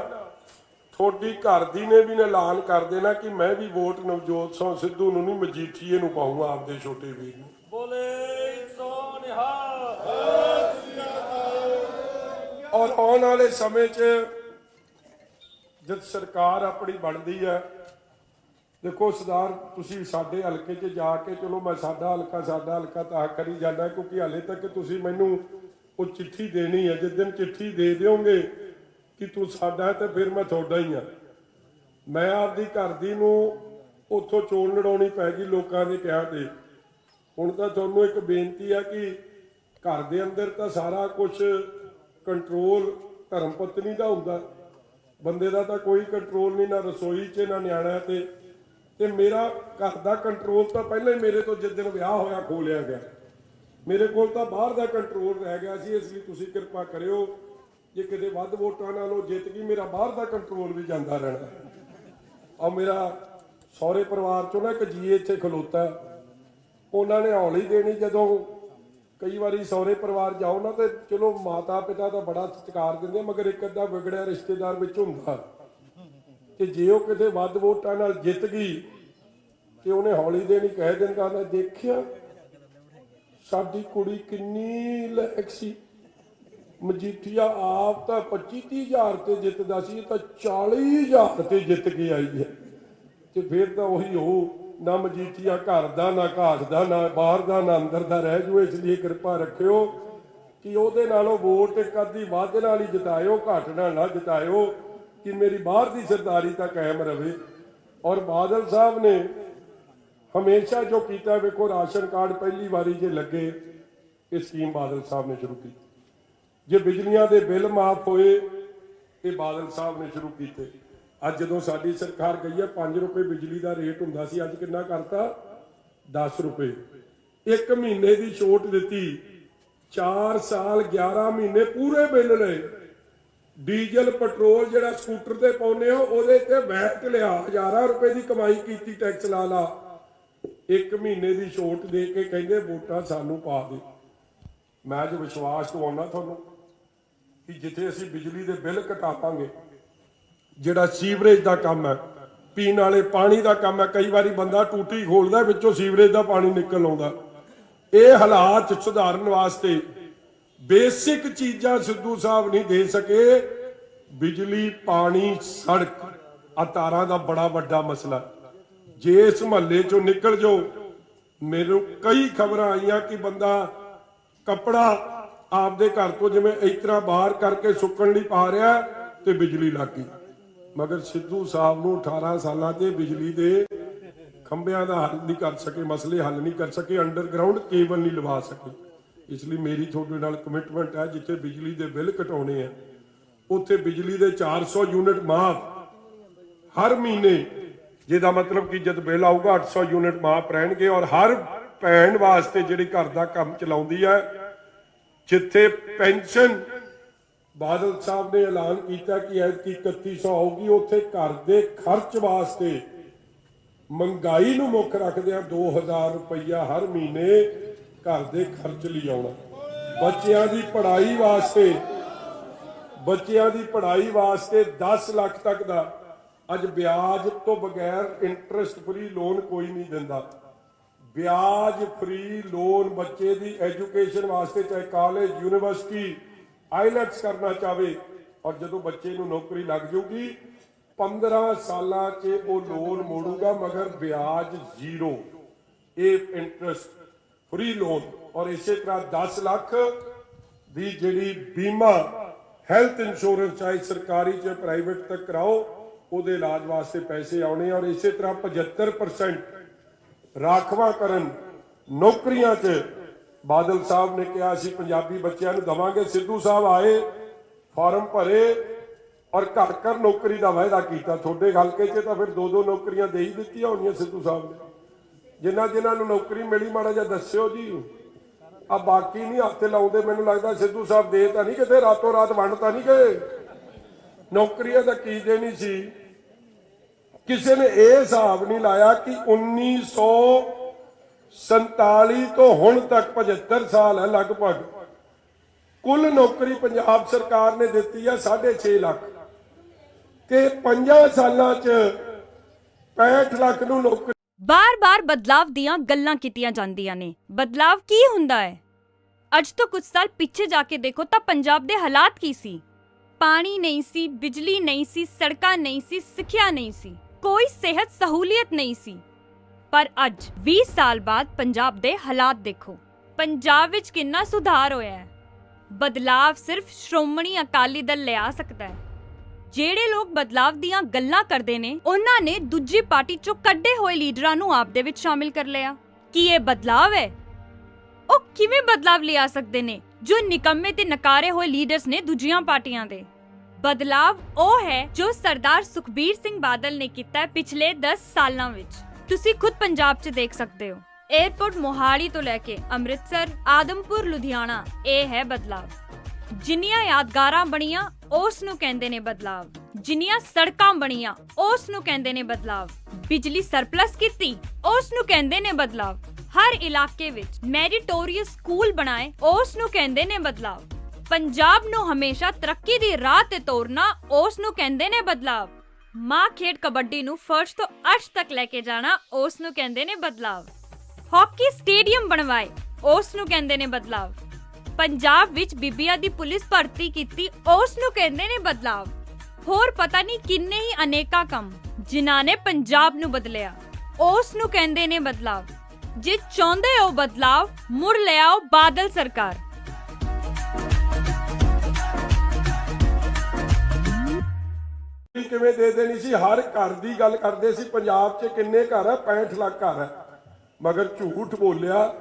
ਤੁਹਾਡੀ ਘਰ ਦੀ ਨੇ ਵੀ ਐਲਾਨ ਕਰ ਦੇਣਾ ਕਿ ਮੈਂ ਵੀ ਵੋਟ ਨਵਜੋਤ ਸਿੰਘ ਸਿੱਧੂ ਨੂੰ ਨਹੀਂ ਮਜੀਠੀਏ ਨੂੰ ਪਾਊਂਗਾ, ਆਪਦੇ ਛੋਟੇ ਵੀਰ ਨੂੰ। ਬੋਲੇ ਸੋ ਨਿਹਾਲ। ਔਰ ਆਉਣ ਵਾਲੇ ਸਮੇਂ 'ਚ ਜਦ ਸਰਕਾਰ ਆਪਣੀ ਬਣਦੀ ਹੈ, ਦੇਖੋ ਸਰਦਾਰ, ਤੁਸੀਂ ਸਾਡੇ ਹਲਕੇ 'ਚ ਜਾ ਕੇ, ਚਲੋ ਮੈਂ ਸਾਡਾ ਹਲਕਾ ਤਾਂ ਕਰੀ ਜਾਂਦਾ ਕਿਉਂਕਿ ਹਾਲੇ ਤੱਕ ਤੁਸੀਂ ਮੈਨੂੰ ਉਹ ਚਿੱਠੀ ਦੇਣੀ ਹੈ। ਜਿਸ ਦਿਨ ਚਿੱਠੀ ਦੇ ਦਿਓਗੇ ਕਿ ਤੂੰ ਸਾਡਾ ਹੈ ਤੇ ਫਿਰ ਮੈਂ ਤੁਹਾਡਾ ਹੀ ਹਾਂ। ਮੈਂ ਆਪਦੀ ਘਰ ਦੀ ਨੂੰ ਉੱਥੋਂ ਚੋਣ ਲੜਾਉਣੀ ਪੈ ਗਈ ਲੋਕਾਂ ਦੇ ਕਹਿਣ ਤੇ। ਹੁਣ ਤਾਂ ਤੁਹਾਨੂੰ ਇੱਕ ਬੇਨਤੀ ਹੈ ਕਿ ਘਰ ਦੇ ਅੰਦਰ ਤਾਂ ਸਾਰਾ ਕੁਝ ਕੰਟਰੋਲ ਧਰਮ ਪਤਨੀ ਦਾ ਹੁੰਦਾ, ਬੰਦੇ ਦਾ ਤਾਂ ਕੋਈ ਕੰਟਰੋਲ ਨਹੀਂ, ਨਾ ਰਸੋਈ 'ਚ ਨਾ ਨਿਆਣਾ ਤੇ ਮੇਰਾ ਘਰ ਦਾ ਕੰਟਰੋਲ ਤਾਂ ਪਹਿਲਾਂ ਹੀ ਮੇਰੇ ਤੋਂ ਜਿਸ ਦਿਨ ਵਿਆਹ ਹੋਇਆ ਖੋਹ ਲਿਆ ਗਿਆ। ਮੇਰੇ ਕੋਲ ਤਾਂ ਬਾਹਰ ਦਾ ਕੰਟਰੋਲ ਰਹਿ ਗਿਆ ਸੀ। ਇਸ ਲਈ ਤੁਸੀਂ ਕਿਰਪਾ ਕਰਿਓ, ਜੇ ਕਿਤੇ ਵੱਧ ਵੋਟਾਂ ਨਾਲੋਂ ਜਿੱਤ ਗਈ, ਮੇਰਾ ਬਾਹਰ ਦਾ ਕੰਟਰੋਲ ਵੀ ਜਾਂਦਾ ਰਹਿਣਾ। ਔਰ ਮੇਰਾ ਸਹੁਰੇ ਪਰਿਵਾਰ 'ਚੋਂ ਨਾ ਇੱਕ ਜੀ ਇੱਥੇ ਖਲੋਤਾ, ਉਹਨਾਂ ਨੇ ਹੌਲੀ ਦੇਣੀ। ਜਦੋਂ ਕਈ ਵਾਰੀ ਸਹੁਰੇ ਪਰਿਵਾਰ ਜਾਓ ਨਾ ਤੇ ਚਲੋ ਮਾਤਾ ਪਿਤਾ ਤਾਂ ਬੜਾ ਸਤਿਕਾਰ ਦਿੰਦੇ, ਮਗਰ ਇੱਕ ਅੱਧਾ ਵਿਗੜਿਆ ਰਿਸ਼ਤੇਦਾਰ ਵਿੱਚ ਹੁੰਦਾ ਤੇ ਜੇ ਉਹ ਕਿਤੇ ਵੱਧ ਵੋਟਾਂ ਨਾਲ ਜਿੱਤ ਗਈ ਤੇ ਉਹਨੇ ਹੌਲੀ ਦੇਣੀ ਕਹਿ ਦਿੰਦਾ, ਮੈਂ ਦੇਖਿਆ ਸਾਡੀ ਕੁੜੀ ਕਿੰਨੀ ਲਾਇਕ ਸੀ, ਮਜੀਠੀਆ ਆਪ ਤਾਂ 25-30 ਹਜ਼ਾਰ ਤੇ ਜਿੱਤਦਾ ਸੀ, ਇਹ ਤਾਂ 40,000 ਤੇ ਜਿੱਤ ਕੇ ਆਈ ਹੈ। ਤੇ ਫਿਰ ਤਾਂ ਉਹੀ ਉਹ, ਨਾ ਮਜੀਠੀਆ ਘਰ ਦਾ, ਨਾ ਘਾਟ ਦਾ, ਨਾ ਬਾਹਰ ਦਾ, ਨਾ ਅੰਦਰ ਦਾ ਰਹਿ ਜੂ। ਇਸ ਲਈ ਕਿਰਪਾ ਰੱਖਿਓ ਕਿ ਉਹਦੇ ਨਾਲੋਂ ਵੋਟ ਇੱਕ ਅੱਧੀ ਵੱਧ ਨਾਲ ਹੀ ਜਿਤਾਇਓ, ਘੱਟ ਨਾਲ ਨਾ ਜਿਤਾਇਓ, ਕਿ ਮੇਰੀ ਬਾਹਰ ਦੀ ਸਰਦਾਰੀ ਤਾਂ ਕਾਇਮ ਰਵੇ। ਔਰ ਬਾਦਲ ਸਾਹਿਬ ਨੇ ਹਮੇਸ਼ਾ ਜੋ ਕੀਤਾ, ਵੇਖੋ ਰਾਸ਼ਨ ਕਾਰਡ ਪਹਿਲੀ ਵਾਰੀ ਜੇ ਲੱਗੇ, ਇਹ ਸਕੀਮ ਬਾਦਲ ਸਾਹਿਬ ਨੇ ਸ਼ੁਰੂ ਕੀਤੀ। ਜੇ ਬਿਜਲੀਆਂ ਦੇ ਬਿੱਲ ਮਾਫ ਹੋਏ, ਇਹ ਬਾਦਲ ਸਾਹਿਬ ਨੇ ਸ਼ੁਰੂ ਕੀਤੇ। ਅੱਜ ਜਦੋਂ ਸਾਡੀ ਸਰਕਾਰ ਗਈ ਹੈ, 5 ਰੁਪਏ ਬਿਜਲੀ ਦਾ ਰੇਟ ਹੁੰਦਾ ਸੀ, ਅੱਜ ਕਿੰਨਾ ਕਰਤਾ? 10 ਰੁਪਏ। 1 ਮਹੀਨੇ ਦੀ ਛੋਟ ਦਿੱਤੀ, 4 ਸਾਲ 11 ਮਹੀਨੇ ਪੂਰੇ ਬਿੱਲ ਲਏ। ਡੀਜ਼ਲ ਪੈਟਰੋਲ ਜਿਹੜਾ ਸਕੂਟਰ ਤੇ ਪਾਉਂਦੇ ਹੋ, ਉਹਦੇ ਤੇ ਵੈਟ ਲਿਆ, ਹਜ਼ਾਰਾਂ ਰੁਪਏ ਦੀ ਕਮਾਈ ਕੀਤੀ, ਟੈਕਸ ਲਾ 1 ਮਹੀਨੇ ਦੀ ਛੋਟ ਦੇ ਕੇ ਕਹਿੰਦੇ ਵੋਟਾਂ ਸਾਨੂੰ ਪਾ ਦੇ। ਮੈਂ ਜੋ ਵਿਸ਼ਵਾਸ ਦਵਾਉਣਾ ਤੁਹਾਨੂੰ ਕਿ ਜਿੱਥੇ ਅਸੀਂ ਬਿਜਲੀ ਦੇ ਬਿੱਲ ਘਟਾਵਾਂਗੇ, ਜਿਹੜਾ ਸੀਵਰੇਜ ਦਾ ਕੰਮ ਹੈ, ਪੀਣ ਵਾਲੇ ਪਾਣੀ ਦਾ ਕੰਮ ਹੈ, ਕਈ ਵਾਰੀ ਬੰਦਾ ਟੂਟੀ ਖੋਲਦਾ ਵਿੱਚੋਂ ਸੀਵਰੇਜ ਦਾ ਪਾਣੀ ਨਿਕਲ ਆਉਂਦਾ, ਇਹ ਹਾਲਾਤ ਸੁਧਾਰਨ ਵਾਸਤੇ ਬੇਸਿਕ ਚੀਜ਼ਾਂ ਸਿੱਧੂ ਸਾਹਿਬ ਨਹੀਂ ਦੇ ਸਕੇ। ਬਿਜਲੀ, ਪਾਣੀ, ਸੜਕ, ਆ ਤਾਰਾਂ ਦਾ ਬੜਾ ਵੱਡਾ ਮਸਲਾ। ਜੇ ਇਸ ਮਹੱਲੇ ਚੋਂ ਨਿਕਲ ਜਾਓ, ਮੈਨੂੰ ਕਈ ਖਬਰਾਂ ਆਈਆਂ ਕਿ ਬੰਦਾ ਕੱਪੜਾ ਆਪਦੇ ਘਰ ਤੋਂ ਜਿਵੇਂ ਇਸ ਤਰ੍ਹਾਂ ਬਾਹਰ ਕਰਕੇ ਸੁੱਕਣ ਲਈ ਪਾ ਰਿਹਾ ਤੇ ਬਿਜਲੀ ਲੱਗ ਗਈ। ਮਗਰ ਸਿੱਧੂ ਸਾਹਿਬ ਨੂੰ 18 ਸਾਲਾਂ ਤੇ ਬਿਜਲੀ ਦੇ ਖੰਭਿਆਂ ਦਾ ਹੱਲ ਨਹੀਂ ਕਰ ਸਕੇ, ਮਸਲੇ ਹੱਲ ਨਹੀਂ ਕਰ ਸਕੇ, ਅੰਡਰਗਰਾਉਂਡ ਕੇਬਲ ਨਹੀਂ ਲਵਾ ਸਕੇ। ਇਸ ਲਈ ਮੇਰੀ ਤੁਹਾਡੇ ਨਾਲ ਕਮਿਟਮੈਂਟ ਹੈ, ਜਿੱਥੇ ਬਿਜਲੀ ਦੇ ਬਿੱਲ ਘਟਾਉਣੇ ਆ ਉੱਥੇ ਬਿਜਲੀ ਦੇ 400 ਯੂਨਿਟ ਮਾਫ ਹਰ ਮਹੀਨੇ, ਜਿਹਦਾ ਮਤਲਬ ਕਿ ਜਦ ਬਿੱਲ ਆਊਗਾ 800 ਯੂਨਿਟ ਮਾਫ ਰਹਿਣਗੇ। ਔਰ ਹਰ ਭੈਣ ਵਾਸਤੇ ਜਿਹੜੀ ਘਰ ਦਾ ਕੰਮ ਚਲਾਉਂਦੀ ਹੈ, ਜਿੱਥੇ ਪੈਨਸ਼ਨ ਬਾਦਲ ਸਾਹਿਬ ਨੇ ਐਲਾਨ ਕੀਤਾ ਕਿ ਐਤਕੀ 3100 ਆਊਗੀ, ਉੱਥੇ ਘਰ ਦੇ ਖਰਚ ਵਾਸਤੇ ਮਹਿੰਗਾਈ ਨੂੰ ਮੁੱਖ ਰੱਖਦਿਆਂ 2000 ਰੁਪਈਆ ਹਰ ਮਹੀਨੇ ਘਰ ਦੇ ਖਰਚ ਲਈ ਆਉਣਾ। ਬੱਚਿਆਂ ਦੀ ਪੜ੍ਹਾਈ ਵਾਸਤੇ 10 ਲੱਖ ਤੱਕ ਦਾ ਅੱਜ ਵਿਆਜ ਤੋਂ ਬਗੈਰ ਇੰਟਰਸਟ ਫਰੀ ਲੋਨ ਕੋਈ ਨਹੀਂ ਦਿੰਦਾ। ਵਿਆਜ ਫਰੀ ਲੋਨ ਬੱਚੇ ਦੀ ਐਜੂਕੇਸ਼ਨ ਵਾਸਤੇ, ਚਾਹੇ ਕਾਲਜ, ਯੂਨੀਵਰਸਿਟੀ, ਆਈਲੈਟਸ ਕਰਨਾ ਚਾਵੇ, ਔਰ ਜਦੋਂ ਬੱਚੇ ਨੂੰ ਨੌਕਰੀ ਲੱਗ ਜਾਊਗੀ 15 ਸਾਲਾਂ 'ਚ ਉਹ ਲੋਨ ਮੋੜੂਗਾ, ਮਗਰ ਵਿਆਜ ਜ਼ੀਰੋ, ਇਹ ਇੰਟਰਸਟ ਫਰੀ ਲੋਨ। ਔਰ ਇਸੇ ਤਰ੍ਹਾਂ 10 ਲੱਖ ਦੀ ਜਿਹੜੀ ਬੀਮਾ ਹੈਲਥ ਇੰਸ਼ੋਰੈਂਸ, ਚਾਹੇ ਸਰਕਾਰੀ ਚਾਹੇ ਪ੍ਰਾਈਵੇਟ ਤੱਕ ਕਰਾਓ, ਉਹਦੇ ਇਲਾਜ ਵਾਸਤੇ ਪੈਸੇ ਆਉਣੇ। ਔਰ ਇਸੇ ਤਰ੍ਹਾਂ 75% ਰਾਖਵਾਂਕਰਨ ਨੌਕਰੀਆਂ 'ਚ ਬਾਦਲ ਸਾਹਿਬ ਨੇ ਕਿਹਾ ਅਸੀਂ ਪੰਜਾਬੀ ਬੱਚਿਆਂ ਨੂੰ ਦਵਾਂਗੇ। ਸਿੱਧੂ ਸਾਹਿਬ ਆਏ, ਫਾਰਮ ਭਰੇ ਔਰ ਘਰ ਘਰ ਨੌਕਰੀ ਦਾ ਵਾਅਦਾ ਕੀਤਾ। ਤੁਹਾਡੇ ਹਲਕੇ 'ਚ ਤਾਂ ਫਿਰ 2-2 ਨੌਕਰੀਆਂ ਦੇ ਹੀ ਦਿੱਤੀਆਂ ਹੋਣੀਆਂ ਸਿੱਧੂ ਸਾਹਿਬ ਨੇ। ਜਿਨ੍ਹਾਂ ਨੂੰ ਨੌਕਰੀ ਮਿਲੀ ਮਾੜਾ ਜਿਹਾ ਦੱਸਿਓ ਜੀ। ਆ ਬਾਕੀ ਨਹੀਂ ਹੱਥ ਲਾਉਂਦੇ। ਮੈਨੂੰ ਲੱਗਦਾ ਸਿੱਧੂ ਸਾਹਿਬ ਦੇ ਤਾਂ ਨਹੀਂ ਕਿਤੇ ਰਾਤੋਂ ਰਾਤ ਵੰਡ ਤਾਂ ਨਹੀਂ ਗਏ। ਨੌਕਰੀਆਂ ਦਾ ਕੀ ਦੇਣੀ ਸੀ। ਕਿਸੇ ਨੇ ਇਹ ਹਿਸਾਬ ਨਹੀਂ ਲਾਇਆ ਕਿ 1947 ਤੋਂ ਹੁਣ ਤੱਕ 75 ਸਾਲ ਹੈ ਲਗਭਗ, ਕੁੱਲ ਨੌਕਰੀ ਪੰਜਾਬ ਸਰਕਾਰ ਨੇ ਦਿੱਤੀ ਹੈ 6.5 ਲੱਖ, ਤੇ 5 ਸਾਲਾਂ 'ਚ 65 ਲੱਖ ਨੂੰ ਨੌਕਰੀ। ਬਾਰ-ਬਾਰ ਬਦਲਾਵ ਦੀਆਂ ਗੱਲਾਂ ਕੀਤੀਆਂ ਜਾਂਦੀਆਂ ਨੇ। ਬਦਲਾਵ ਕੀ ਹੁੰਦਾ ਹੈ? ਅੱਜ ਤੋਂ ਕੁਝ ਸਾਲ ਪਿੱਛੇ ਜਾ ਕੇ ਦੇਖੋ ਤਾਂ ਪੰਜਾਬ ਦੇ ਹਾਲਾਤ ਕੀ ਸੀ। ਪਾਣੀ ਨਹੀਂ ਸੀ, ਬਿਜਲੀ ਨਹੀਂ ਸੀ, ਸੜਕਾਂ ਨਹੀਂ ਸੀ, ਸਿੱਖਿਆ ਨਹੀਂ ਸੀ, ਕੋਈ ਸਿਹਤ ਸਹੂਲੀਅਤ ਨਹੀਂ ਸੀ। ਪਰ ਅੱਜ 20 ਸਾਲ ਬਾਅਦ ਪੰਜਾਬ ਦੇ ਹਾਲਾਤ ਦੇਖੋ। ਪੰਜਾਬ ਵਿੱਚ ਕਿੰਨਾ ਸੁਧਾਰ ਹੋਇਆ ਹੈ। ਬਦਲਾਵ ਸਿਰਫ ਸ਼੍ਰੋਮਣੀ ਅਕਾਲੀ ਦਲ ਲਿਆ ਸਕਦਾ ਹੈ। ਜਿਹੜੇ ਲੋਕ ਬਦਲਾਵ ਦੀਆਂ ਗੱਲਾਂ ਕਰਦੇ ਨੇ, ਉਹਨਾਂ ਨੇ ਦੂਜੀ ਪਾਰਟੀ ਚੋਂ ਕੱਢੇ ਹੋਏ ਲੀਡਰਾਂ ਨੂੰ ਆਪਦੇ ਵਿੱਚ ਸ਼ਾਮਿਲ ਕਰ ਲਿਆ। ਕੀ ਇਹ ਬਦਲਾਵ ਹੈ? ਉਹ ਕਿਵੇਂ ਬਦਲਾਵ ਲਿਆ ਸਕਦੇ ਨੇ ਜੋ ਨਿਕੰਮੇ ਤੇ ਨਕਾਰੇ ਹੋਏ ਲੀਡਰਸ ਨੇ ਦੂਜੀਆਂ ਪਾਰਟੀਆਂ ਦੇ? ਬਦਲਾਵ ਉਹ ਹੈ ਜੋ ਸਰਦਾਰ ਸੁਖਬੀਰ ਸਿੰਘ ਬਾਦਲ ਨੇ ਕੀਤਾ ਪਿਛਲੇ 10 ਸਾਲਾਂ ਵਿੱਚ। ਤੁਸੀਂ ਖੁਦ ਪੰਜਾਬ 'ਚ ਦੇਖ ਸਕਦੇ ਹੋ। 에ਅਰਪੋਰਟ ਮੋਹਾਲੀ ਤੋਂ ਲੈ ਕੇ ਅੰਮ੍ਰਿਤਸਰ, ਆਦਮਪੁਰ, ਲੁਧਿਆਣਾ, ਇਹ ਹੈ ਬਦਲਾਵ। ਜਿੰਨੀਆਂ ਯਾਦਗਾਰਾਂ ਬਣੀਆਂ ਉਸ ਨੂੰ ਕਹਿੰਦੇ ਨੇ ਬਦਲਾਵ। ਜਿੰਨੀਆਂ ਸੜਕਾਂ ਬਣੀਆਂ ਉਸ ਨੂੰ ਕਹਿੰਦੇ ਨੇ ਬਦਲਾਵ। ਬਿਜਲੀ ਸਰਪਲਸ ਕੀਤੀ ਉਸ ਨੂੰ ਕਹਿੰਦੇ ਨੇ ਬਦਲਾਵ। ਹਰ ਇਲਾਕੇ ਵਿੱਚ ਮੈਰੀਟੋਰੀਅਸ ਸਕੂਲ ਬਣਾਏ ਉਸ ਨੂੰ ਕਹਿੰਦੇ ਨੇ ਬਦਲਾਵ। ਪੰਜਾਬ ਨੂੰ ਹਮੇਸ਼ਾ ਤਰੱਕੀ ਦੀ ਰਾਹ ਤੇ ਤੋਰਨਾ ਉਸ ਨੂੰ ਕਹਿੰਦੇ ਨੇ ਬਦਲਾਵ। ਮਾਂ ਖੇਡ ਕਬੱਡੀ ਨੂੰ ਫਰਸ਼ ਤੋਂ ਅਰਸ਼ ਤੱਕ ਲੈ ਕੇ ਜਾਣਾ ਉਸ ਨੂੰ ਕਹਿੰਦੇ ਨੇ ਬਦਲਾਵ। ਹਾਕੀ ਸਟੇਡੀਅਮ ਬਣਵਾਏ ਉਸ ਨੂੰ ਕਹਿੰਦੇ ਨੇ ਬਦਲਾਵ। ਪੰਜਾਬ ਵਿੱਚ ਬੀਬੀਆਂ ਦੀ ਪੁਲਿਸ ਭਰਤੀ ਕੀਤੀ ਉਸ ਨੂੰ ਕਹਿੰਦੇ ਨੇ ਬਦਲਾਵ। ਹੋਰ ਪਤਾ ਨਹੀਂ ਕਿੰਨੇ ਹੀ ਅਨੇਕਾਂ ਕੰਮ ਜਿਨ੍ਹਾਂ ਨੇ ਪੰਜਾਬ ਨੂੰ ਬਦਲਿਆ ਉਸ ਨੂੰ ਕਹਿੰਦੇ ਨੇ ਬਦਲਾਵ। ਜੇ ਚਾਹੁੰਦੇ ਹੋ ਬਦਲਾਵ, ਮੁੜ ਲਿਆਓ ਬਾਦਲ ਸਰਕਾਰ। ਕਿਵੇਂ ਦੇ ਦੇਣੀ ਸੀ? ਹਰ ਘਰ ਦੀ ਗੱਲ ਕਰਦੇ ਸੀ। ਪੰਜਾਬ 'ਚ ਕਿੰਨੇ ਘਰ ਹੈ? 65 ਲੱਖ ਘਰ ਹੈ। ਮਗਰ ਝੂਠ ਬੋਲਿਆ,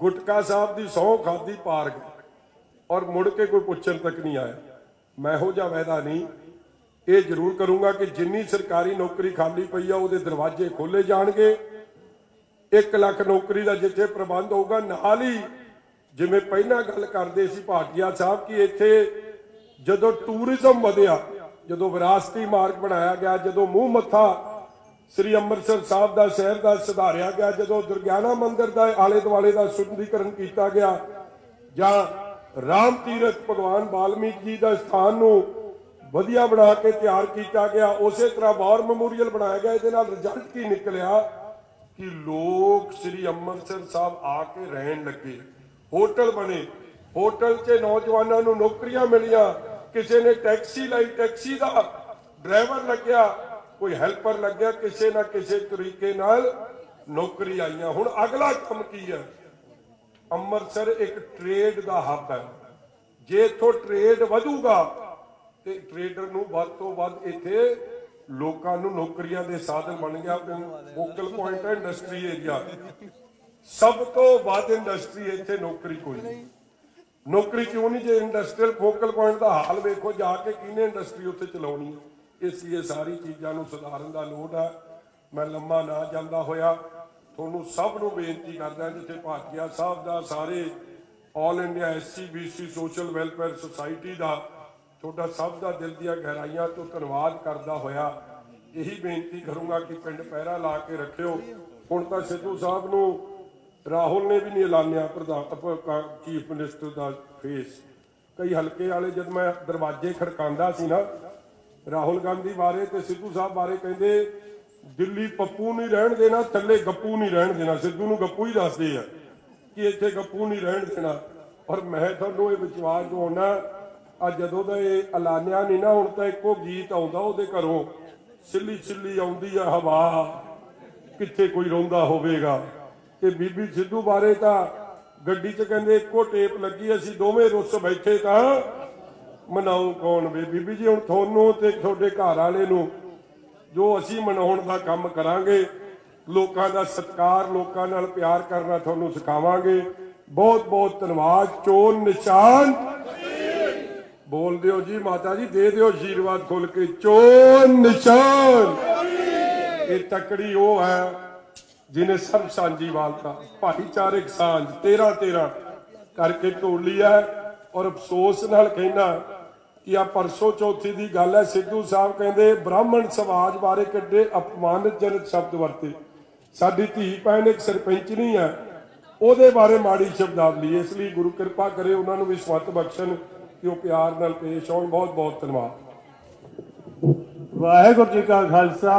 ਗੁਟਕਾ ਸਾਹਿਬ ਦੀ ਸਹੁੰ ਖਾਦੀ ਪਾਰ ਗਈ, ਔਰ ਮੁੜ ਕੇ ਕੋਈ ਪੁੱਛਣ ਤੱਕ ਨਹੀਂ ਆਇਆ। ਮੈਂ ਇਹੋ ਜਿਹਾ ਵਾਅਦਾ ਨਹੀਂ, ਇਹ ਜ਼ਰੂਰ ਕਰੂੰਗਾ ਕਿ ਜਿੰਨੀ ਸਰਕਾਰੀ ਨੌਕਰੀ ਖਾਲੀ ਪਈ ਆ ਉਹਦੇ ਦਰਵਾਜ਼ੇ ਖੋਲੇ ਜਾਣਗੇ। 1 ਲੱਖ ਨੌਕਰੀ ਦਾ ਜਿੱਥੇ ਪ੍ਰਬੰਧ ਹੋਊਗਾ, ਨਾਲ ਹੀ ਜਿਵੇਂ ਪਹਿਲਾਂ ਗੱਲ ਕਰਦੇ ਸੀ ਭਾਟੀਆ ਸਾਹਿਬ ਕਿ ਇੱਥੇ ਜਦੋਂ ਟੂਰਿਜ਼ਮ ਵਧਿਆ, ਜਦੋਂ ਵਿਰਾਸਤੀ ਮਾਰਗ ਬਣਾਇਆ ਗਿਆ, ਜਦੋਂ ਮੂੰਹ ਮੱਥਾ ਸ੍ਰੀ ਅੰਮ੍ਰਿਤਸਰ ਸਾਹਿਬ ਦਾ ਸ਼ਹਿਰ ਦਾ ਸੁਧਾਰਿਆ ਗਿਆ, ਜਦੋਂ ਦੁਰਗਿਆਨਾ ਮੰਦਿਰ ਦਾ ਆਲੇ ਦੁਆਲੇ ਦਾ ਸੁੰਦਰੀਕਰਨ ਕੀਤਾ ਗਿਆ, ਜਾਂ ਰਾਮ ਤੀਰਥ ਭਗਵਾਨ ਵਾਲਮੀਕ ਜੀ ਦਾ ਸਥਾਨ ਨੂੰ ਵਧੀਆ ਬਣਾ ਕੇ ਤਿਆਰ ਕੀਤਾ ਗਿਆ। ਉਸੇ ਤਰ੍ਹਾਂ ਵਾਰ ਮੈਮੋਰੀਅਲ ਬਣਾਇਆ ਗਿਆ। ਇਹਦੇ ਨਾਲ ਰਿਜ਼ਲਟ ਕੀ ਨਿਕਲਿਆ ਕਿ ਲੋਕ ਸ੍ਰੀ ਅੰਮ੍ਰਿਤਸਰ ਸਾਹਿਬ ਆ ਕੇ ਰਹਿਣ ਲੱਗੇ, ਹੋਟਲ ਬਣੇ, ਹੋਟਲ 'ਚ ਨੌਜਵਾਨਾਂ ਨੂੰ ਨੌਕਰੀਆਂ ਮਿਲੀਆਂ। ਕਿਸੇ ਨੇ ਟੈਕਸੀ ਲਈ, ਟੈਕਸੀ ਦਾ ਡਰਾਈਵਰ ਲੱਗਿਆ, ਕੋਈ ਹੈਲਪਰ ਲੱਗਿਆ, ਕਿਸੇ ਨਾ ਕਿਸੇ ਤਰੀਕੇ ਨਾਲ ਨੌਕਰੀ ਆਈਆਂ। ਹੁਣ ਅਗਲਾ ਕੰਮ ਕੀ ਹੈ? ਅੰਮ੍ਰਿਤਸਰ ਇੱਕ ਟ੍ਰੇਡ ਦਾ ਹੱਬ ਹੈ। ਜੇ ਇੱਥੋਂ ਟ੍ਰੇਡ ਵਧੂਗਾ ਤੇ ਟ੍ਰੇਡਰ ਨੂੰ ਵੱਧ ਤੋਂ ਵੱਧ ਇੱਥੇ ਲੋਕਾਂ ਨੂੰ ਨੌਕਰੀਆਂ ਦੇ ਸਾਧਨ ਬਣ ਗਿਆ। ਫੋਕਲ ਪੁਆਇੰਟ ਹੈ ਇੰਡਸਟਰੀ ਏਰੀਆ, ਸਭ ਤੋਂ ਵੱਧ ਇੰਡਸਟਰੀ ਇੱਥੇ, ਨੌਕਰੀ ਕੋਈ ਨਹੀਂ। ਨੌਕਰੀ ਕਿਉਂ ਨਹੀਂ? ਜੇ ਇੰਡਸਟਰੀਅਲ ਫੋਕਲ ਪੁਆਇੰਟ ਦਾ ਹਾਲ ਵੇਖੋ ਜਾ ਕੇ, ਕਿਹਨੇ ਇੰਡਸਟਰੀ ਉੱਥੇ ਚਲਾਉਣੀ ਹੈ। ਇਸ ਲਈ ਸਾਰੀ ਚੀਜ਼ਾਂ ਨੂੰ ਸੁਧਾਰਨ ਦਾ ਲੋੜ ਹੈ। ਮੈਂ ਲੰਮਾ ਨਾ ਜਾਂਦਾ ਹੋਇਆ ਤੁਹਾਨੂੰ ਸਭ ਨੂੰ ਬੇਨਤੀ ਕਰਦਾ, ਜਿੱਥੇ ਭਾਟੀਆ ਸਾਹਿਬ ਦਾ, ਸਾਰੇ all India SC BC social welfare society ਦਾ, ਤੁਹਾਡਾ ਸਭ ਦਾ ਦਿਲ ਦੀਆਂ ਗਹਿਰਾਈਆਂ ਤੋਂ ਧੰਨਵਾਦ ਕਰਦਾ ਹੋਇਆ ਇਹੀ ਬੇਨਤੀ ਕਰੂੰਗਾ ਕਿ ਪਿੰਡ ਪਹਿਰਾ ਲਾ ਕੇ ਰੱਖਿਓ। ਹੁਣ ਤਾਂ ਸਿੱਧੂ ਸਾਹਿਬ ਨੂੰ ਰਾਹੁਲ ਨੇ ਵੀ ਨਹੀਂ ਐਲਾਨਿਆ ਪ੍ਰਧਾਨ ਚੀਫ ਮਿਨਿਸਟਰ ਦਾ ਫੇਸ। ਕਈ ਹਲਕੇ ਵਾਲੇ ਜਦ ਮੈਂ ਦਰਵਾਜ਼ੇ ਖੜਕਾਉਂਦਾ ਸੀ ਨਾ ਰਾਹੁਲ ਗਾਂਧੀ ਬਾਰੇ ਤੇ ਸਿੱਧੂ ਸਾਹਿਬ ਬਾਰੇ, ਕਹਿੰਦੇ ਦਿੱਲੀ ਪੱਪੂ ਨਹੀਂ ਰਹਿਣ ਦੇਣਾ, ਥੱਲੇ ਗੱਪੂ ਨਹੀਂ ਰਹਿਣ ਦੇਣਾ। ਸਿੱਧੂ ਨੂੰ ਗੱਪੂ ਹੀ ਦੱਸਦੇ ਆ ਕਿ ਇੱਥੇ ਗੱਪੂ ਨਹੀਂ ਰਹਿਣ ਦੇਣਾ। ਔਰ ਮੈਂ ਤੁਹਾਨੂੰ ਇਹ ਵਿਸ਼ਵਾਸ ਦਿਵਾਉਣਾ, ਅੱਜ ਜਦੋਂ ਦਾ ਇਹ ਐਲਾਨਿਆ ਨਹੀਂ ਨਾ, ਹੁਣ ਤਾਂ ਇੱਕੋ ਗੀਤ ਆਉਂਦਾ ਉਹਦੇ ਘਰੋਂ, ਸਿੱਲੀ ਸਿੱਲੀ ਆਉਂਦੀ ਆ ਹਵਾ, ਕਿੱਥੇ ਕੋਈ ਰੋਂਦਾ ਹੋਵੇਗਾ। ਤੇ ਬੀਬੀ ਸਿੱਧੂ ਬਾਰੇ ਤਾਂ ਗੱਡੀ 'ਚ ਕਹਿੰਦੇ ਇੱਕੋ ਟੇਪ ਲੱਗੀ, ਅਸੀਂ ਦੋਵੇਂ ਰੁੱਸ ਬੈਠੇ ਤਾਂ ਮਨਾਉ ਕੌਣ ਵੇ। ਬੀਬੀ ਜੀ ਹੁਣ ਤੁਹਾਨੂੰ ਤੇ ਤੁਹਾਡੇ ਘਰ ਵਾਲੇ ਨੂੰ ਜੋ ਅਸੀਂ ਮਨਾਉਣ ਦਾ ਕੰਮ ਕਰਾਂਗੇ, ਲੋਕਾਂ ਦਾ ਸਤਿਕਾਰ, ਲੋਕਾਂ ਨਾਲ ਪਿਆਰ ਕਰਨਾ ਤੁਹਾਨੂੰ ਸਿਖਾਵਾਂਗੇ। ਬਹੁਤ ਬਹੁਤ ਧੰਨਵਾਦ। ਚੋਣ ਨਿਸ਼ਾਨ ਬੋਲ ਦਿਓ ਜੀ, ਮਾਤਾ ਜੀ ਦੇ ਦਿਓ ਆਸ਼ੀਰਵਾਦ ਖੁੱਲ ਕੇ। ਚੋਣ ਨਿਸ਼ਾਨ। ਇਹ ਤਕੜੀ ਉਹ ਹੈ ਜਿਹਨੇ ਸਰਬ ਸਾਂਝੀ ਵਾਲਤਾ, ਭਾਈਚਾਰਕ ਸਾਂਝ 13-13 ਕਰਕੇ ਢੋਲੀ ਹੈ। ਔਰ ਅਫਸੋਸ ਨਾਲ ਕਹਿਣਾ ਕਿ ਆ ਪਰਸੋਂ ਚੌਥੀ ਦੀ ਗੱਲ ਹੈ, ਸਿੱਧੂ ਸਾਹਿਬ ਕਹਿੰਦੇ ਬ੍ਰਾਹਮਣ ਸਮਾਜ ਬਾਰੇ ਕਿੱਡੇ ਅਪਮਾਨਜਨਕ ਸ਼ਬਦ ਵਰਤੇ। ਸਾਡੀ ਧੀ ਭੈਣ ਇੱਕ ਸਰਪੰਚ ਨਹੀਂ ਹੈ, ਉਹਦੇ ਬਾਰੇ ਮਾੜੀ ਸ਼ਬਦਾਵਲੀ। ਇਸ ਲਈ ਗੁਰੂ ਕਿਰਪਾ ਕਰੇ ਉਹਨਾਂ ਨੂੰ ਵੀ ਸਵੱਤ ਬਖਸ਼ਣ ਕਿ ਉਹ ਪਿਆਰ ਨਾਲ ਪੇਸ਼ ਆਉਣ। ਬਹੁਤ ਬਹੁਤ ਧੰਨਵਾਦ। ਵਾਹਿਗੁਰੂ ਜੀ ਕਾ ਖਾਲਸਾ,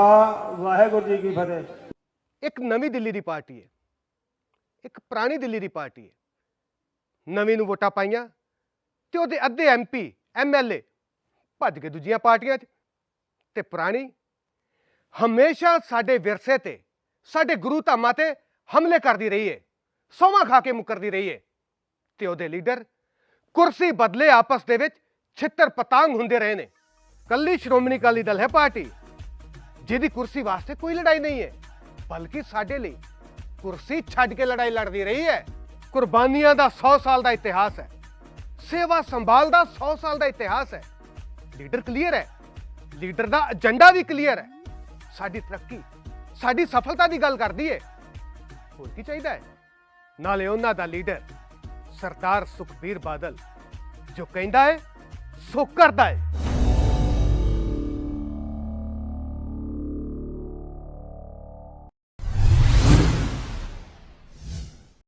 ਵਾਹਿਗੁਰੂ ਜੀ ਕੀ ਫਤਿਹ। ਇੱਕ ਨਵੀਂ ਦਿੱਲੀ ਦੀ ਪਾਰਟੀ ਹੈ, ਇੱਕ ਪੁਰਾਣੀ ਦਿੱਲੀ ਦੀ ਪਾਰਟੀ ਹੈ। ਨਵੀਂ ਨੂੰ ਵੋਟਾਂ ਪਾਈਆਂ ਤੇ ਉਹਦੇ ਅੱਧੇ MP MLA ਭੱਜ ਗਏ ਦੂਜੀਆਂ ਪਾਰਟੀਆਂ 'ਚ, ਤੇ ਪੁਰਾਣੀ ਹਮੇਸ਼ਾ ਸਾਡੇ ਵਿਰਸੇ ਤੇ, ਸਾਡੇ ਗੁਰੂ ਧਾਮਾਂ ਤੇ ਹਮਲੇ ਕਰਦੀ ਰਹੀ ਹੈ, ਸੌਵਾਂ ਖਾ ਕੇ ਮੁੱਕਰਦੀ ਰਹੀ ਹੈ। ਤੇ ਉਹਦੇ ਲੀਡਰ ਕੁਰਸੀ ਬਦਲੇ ਆਪਸ ਦੇ ਵਿੱਚ ਛਿੱਤਰ ਪਤੰਗ ਹੁੰਦੇ ਰਹੇ ਨੇ। ਕੱਲੀ ਸ਼੍ਰੋਮਣੀ ਅਕਾਲੀ ਦਲ ਹੈ ਪਾਰਟੀ ਜਿਹਦੀ ਕੁਰਸੀ ਵਾਸਤੇ ਕੋਈ ਲੜਾਈ ਨਹੀਂ ਹੈ, ਬਲਕਿ ਸਾਡੇ ਲਈ ਕੁਰਸੀ ਛੱਡ ਕੇ ਲੜਾਈ ਲੜਦੀ ਰਹੀ ਹੈ। ਕੁਰਬਾਨੀਆਂ ਦਾ 100 ਸਾਲ ਦਾ ਇਤਿਹਾਸ ਹੈ, ਸੇਵਾ ਸੰਭਾਲ ਦਾ 100 ਸਾਲ ਦਾ ਇਤਿਹਾਸ ਹੈ। ਲੀਡਰ ਕਲੀਅਰ ਹੈ, ਲੀਡਰ ਦਾ ਏਜੰਡਾ ਵੀ ਕਲੀਅਰ ਹੈ। ਸਾਡੀ ਤਰੱਕੀ, ਸਾਡੀ ਸਫਲਤਾ ਦੀ ਗੱਲ ਕਰਦੀ ਹੈ। ਹੋਰ ਕੀ ਚਾਹੀਦਾ ਹੈ? ਨਾਲੇ ਉਹਨਾਂ ਦਾ ਲੀਡਰ ਸਰਦਾਰ ਸੁਖਬੀਰ ਬਾਦਲ ਜੋ ਕਹਿੰਦਾ ਹੈ ਸੋ ਕਰਦਾ ਹੈ।